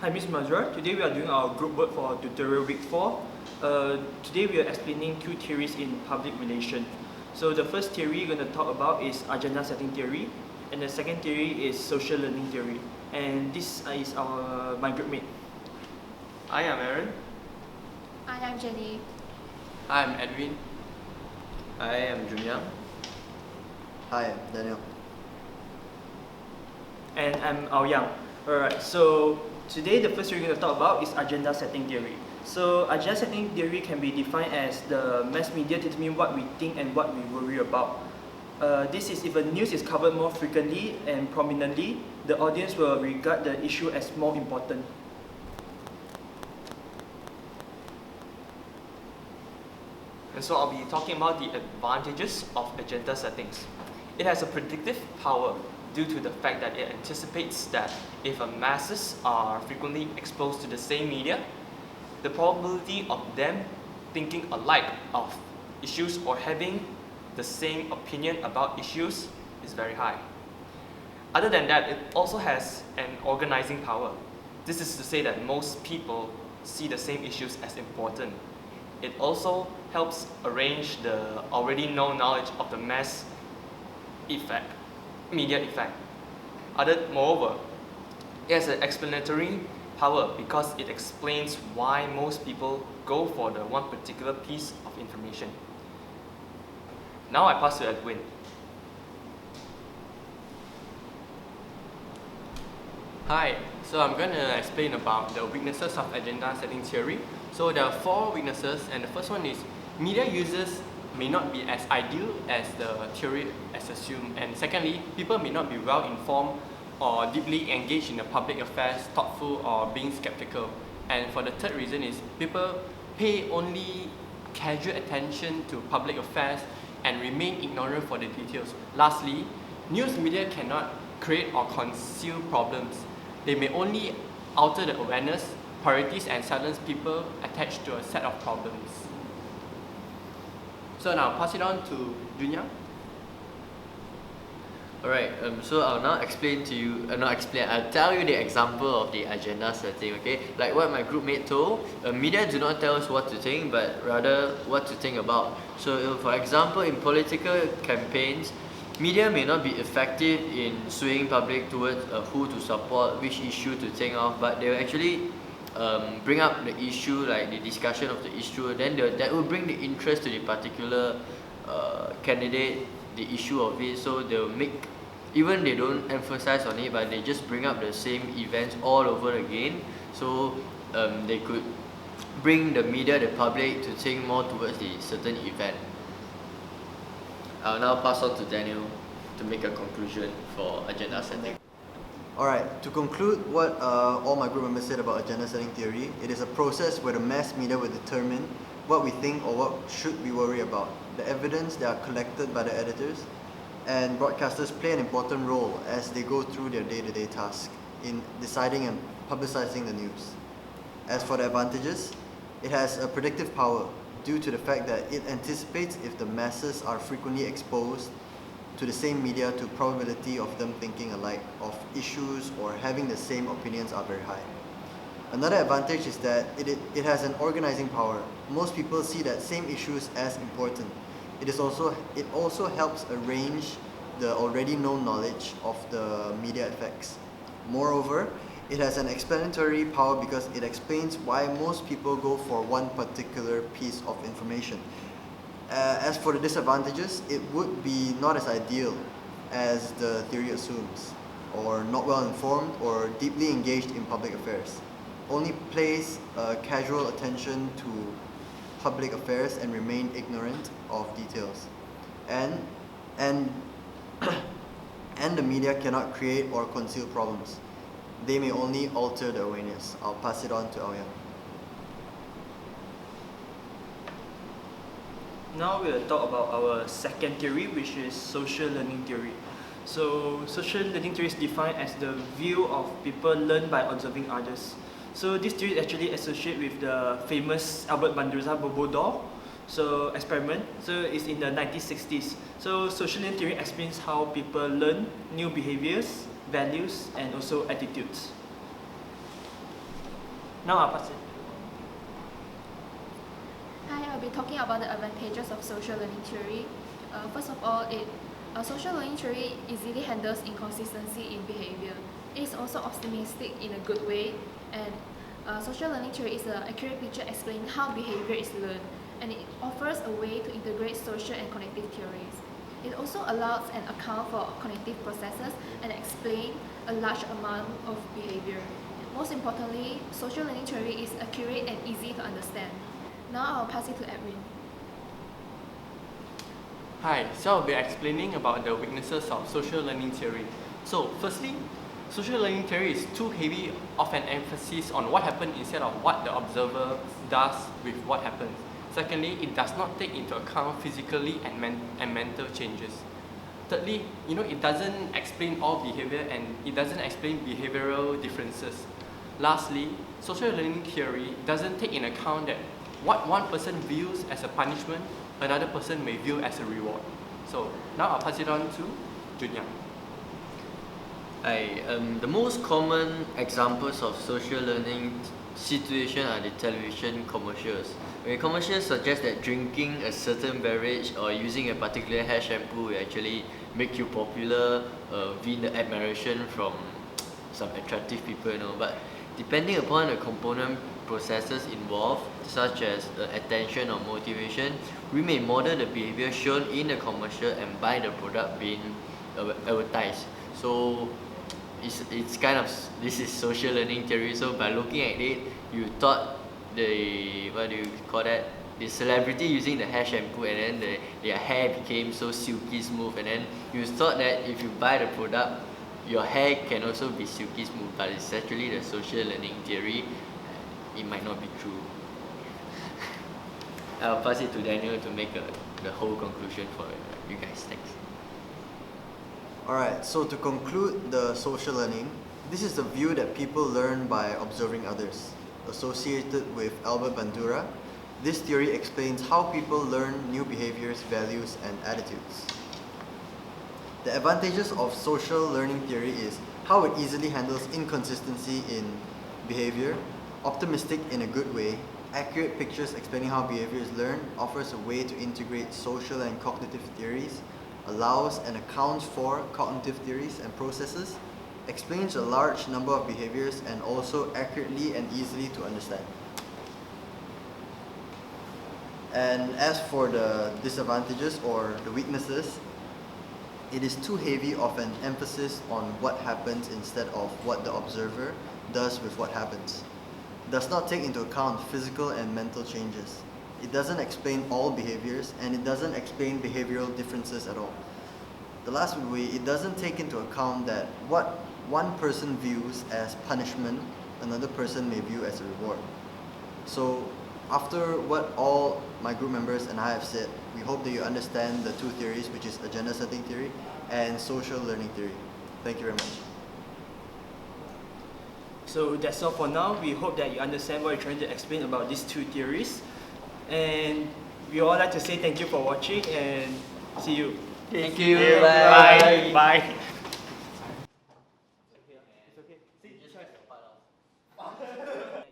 Hi, Ms. Mazhar. Today we are doing our group work for tutorial week 4. Today we are explaining two theories in public relation. So the first theory we're going to talk about is agenda setting theory, and the second theory is social learning theory. And this is my group mate. Hi, I'm Aaron. Hi, I'm Jenny. Hi, I'm Edwin. Hi, I'm Junyang. Hi, I'm Daniel. And I'm Aoyang. Alright, so today the first theory we're going to talk about is agenda setting theory. So agenda setting theory can be defined as the mass media determine what we think and what we worry about. This is if a news is covered more frequently and prominently, the audience will regard the issue as more important. And so I'll be talking about the advantages of agenda settings. It has a predictive power due to the fact that it anticipates that if a masses are frequently exposed to the same media, the probability of them thinking alike of issues or having the same opinion about issues is very high. Other than that, it also has an organizing power. This is to say that most people see the same issues as important. It also helps arrange the already known knowledge of the mass effect, media effect. Moreover, it has an explanatory power because it explains why most people go for the one particular piece of information. Now I pass to Edwin. Hi, so I'm going to explain about the weaknesses of agenda setting theory. So there are 4 weaknesses, and the first one is media users may not be as ideal as the theory as assumed, and secondly, people may not be well informed or deeply engaged in the public affairs, thoughtful or being skeptical. And for the third reason is people pay only casual attention to public affairs and remain ignorant for the details. Lastly, news media cannot create or conceal problems. They may only alter the awareness, priorities and silence people attached to a set of problems. So now I'll pass it on to Junyang. Alright, so I'll now explain to you, I'll tell you the example of the agenda setting, okay? Like what my group mate told, media do not tell us what to think, but rather what to think about. So for example, in political campaigns, media may not be effective in swaying public towards who to support, which issue to think of, but they will actually bring up the issue, like the discussion of the issue, then that will bring the interest to the particular candidate, the issue of it. So they'll make, even they don't emphasize on it, but they just bring up the same events all over again. So they could bring the media, the public, to think more towards the certain event. I'll now pass on to Daniel to make a conclusion for agenda setting. Alright, to conclude what all my group members said about agenda setting theory, it is a process where the mass media will determine what we think or what should we worry about. The evidence that are collected by the editors and broadcasters play an important role as they go through their day-to-day task in deciding and publicizing the news. As for the advantages, it has a predictive power due to the fact that it anticipates if the masses are frequently exposed to the same media, to probability of them thinking alike of issues or having the same opinions are very high. Another advantage is that it has an organizing power. Most people see that same issues as important. It also helps arrange the already known knowledge of the media effects. Moreover, it has an explanatory power because it explains why most people go for one particular piece of information. As for the disadvantages, it would be not as ideal as the theory assumes, or not well informed or deeply engaged in public affairs. Only pays casual attention to public affairs and remain ignorant of details. And the media cannot create or conceal problems. They may only alter the awareness. I'll pass it on to Aoyang. Now we'll talk about our second theory, which is social learning theory. So social learning theory is defined as the view of people learn by observing others. So this theory is actually associated with the famous Albert Bandurza Bobo door experiment. So it's in the 1960s. So social learning theory explains how people learn new behaviors, values, and also attitudes. Now I'll pass it. Hi, I'll be talking about the advantages of social learning theory. First of all, social learning theory easily handles inconsistency in behavior. It is also optimistic in a good way, and social learning theory is an accurate picture explaining how behavior is learned, and it offers a way to integrate social and cognitive theories. It also allows an account for cognitive processes and explain a large amount of behavior. Most importantly, social learning theory is accurate and easy to understand. Now I'll pass it to Edwin. Hi, so I'll be explaining about the weaknesses of social learning theory. So, firstly, social learning theory is too heavy of an emphasis on what happened instead of what the observer does with what happens. Secondly, it does not take into account physically and mental changes. Thirdly, it doesn't explain all behavior and it doesn't explain behavioral differences. Lastly, social learning theory doesn't take into account that what one person views as a punishment, another person may view as a reward. So now I'll pass it on to Junyang. The most common examples of social learning situation are the television commercials. Okay, commercials suggest that drinking a certain beverage or using a particular hair shampoo will actually make you popular, win the admiration from some attractive people, but depending upon the component processes involved, such as attention or motivation, we may model the behavior shown in the commercial and buy the product being advertised. So it's kind of, this is social learning theory. So by looking at it, you thought the celebrity using the hair shampoo, and then their hair became so silky smooth, and then you thought that if you buy the product, your hair can also be silky smooth, but it's actually the social learning theory. It might not be true. I'll pass it to Daniel to make the whole conclusion for you guys. Thanks. Alright, so to conclude the social learning, this is the view that people learn by observing others. Associated with Albert Bandura, this theory explains how people learn new behaviors, values, and attitudes. The advantages of social learning theory is how it easily handles inconsistency in behavior, optimistic in a good way, accurate pictures explaining how behavior is learned, offers a way to integrate social and cognitive theories, allows and accounts for cognitive theories and processes, explains a large number of behaviors, and also accurately and easily to understand. And as for the disadvantages or the weaknesses, it is too heavy of an emphasis on what happens instead of what the observer does with what happens. It does not take into account physical and mental changes. It doesn't explain all behaviors, and it doesn't explain behavioral differences at all. The last would be, it doesn't take into account that what one person views as punishment, another person may view as a reward. So after what all my group members and I have said, we hope that you understand the two theories, which is agenda setting theory and social learning theory. Thank you very much. So that's all for now. We hope that you understand what we're trying to explain about these two theories. And we all like to say thank you for watching and see you. Thank you. Bye. Bye.